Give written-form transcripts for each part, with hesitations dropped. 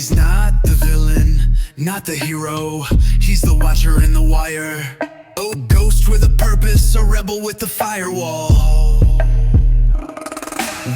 He's not the villain, not the hero. He's the watcher in the wire. Oh, ghost with a purpose, a rebel with the firewall.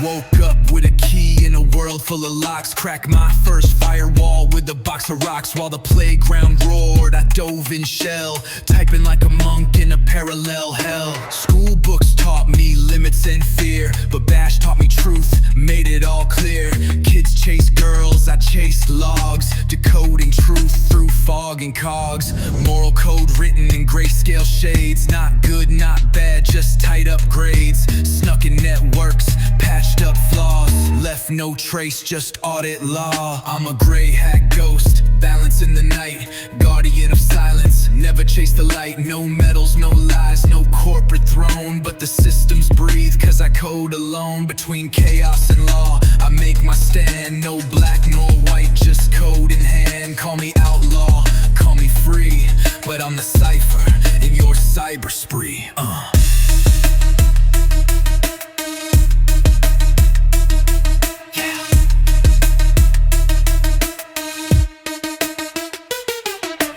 Woke up with a key in a world full of locks. Cracked my first firewall with a box of rocks. While the playground roared, I dove in shell, typing like a monk in a parallel hell. School books taught me limits and fear, but Bash taught me truth, made it all clear. Kids chase girls, I chased logs, decoding truth through fog and cogs. Moral code written in grayscale shades. Not good, not bad, just tight upgrades. Snuck in networks, patched up flaws, left no trace, just audit law. I'm a gray hat ghost, balancing the night, guardian of silence, never chase the light. No medals, no lies, no corporate throne, but the systems breathe, cause I code alone. Between chaos and law, I make my stand. No black nor white, just code in hand. Call me outlaw, call me free, but I'm the Cipher in your cyber spree.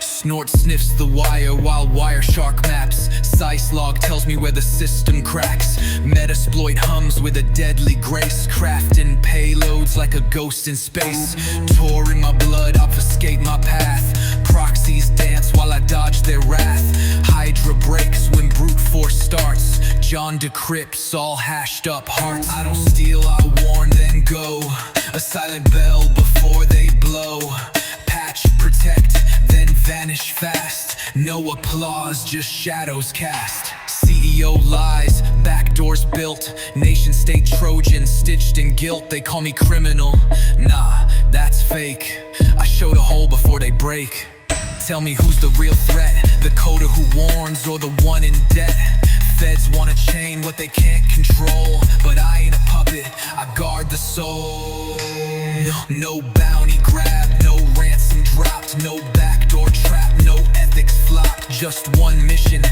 Snort sniffs the wire while Wireshark maps. Sice log tells me where the system cracks. Metasploit hums with a deadly grace, crafting payloads like a ghost in space. Tore in my blood, obfuscate my path. Proxies dance while I dodge their wrath. Hydra breaks when brute force starts. John decrypts all hashed up hearts. I don't steal, I warn, then go. A silent bell before they blow. Patch, protect, then vanish fast. No applause, just shadows cast. CEO lies, backdoors built. Nation state Trojan stitched in guilt. They call me criminal, nah, that's fake. I show the hole before they break. Tell me who's the real threat, the coder who warns or the one in debt. Feds wanna chain what they can't control, but I ain't a puppet, I guard the soul. No bounty grabbed, no ransom dropped, no backdoor trap, no ethics flopped. Just one mission,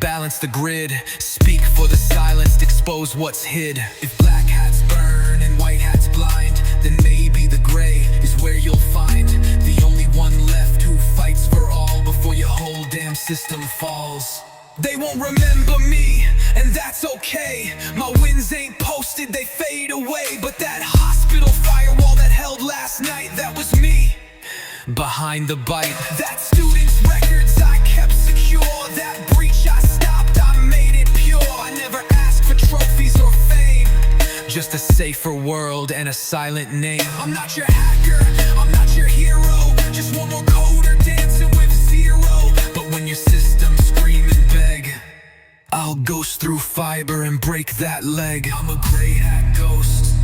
balance the grid, speak for the silenced, expose what's hid. If black hats burn and white hats blind, then maybe the gray is where you'll find the only one left who fights for all before your whole damn system falls. They won't remember me, and that's okay. My wins ain't posted, they fade away. But that hospital firewall that held last night, that was me, behind the bite. That student's records I kept secure. That breach I stopped, I made it pure. I never asked for trophies or fame, just a safer world and a silent name. I'm not your hacker, I'm not your hero, just one more coder dancing with zero. But when your system scream and beg, I'll ghost through fiber and break that leg. I'm a gray hat ghost,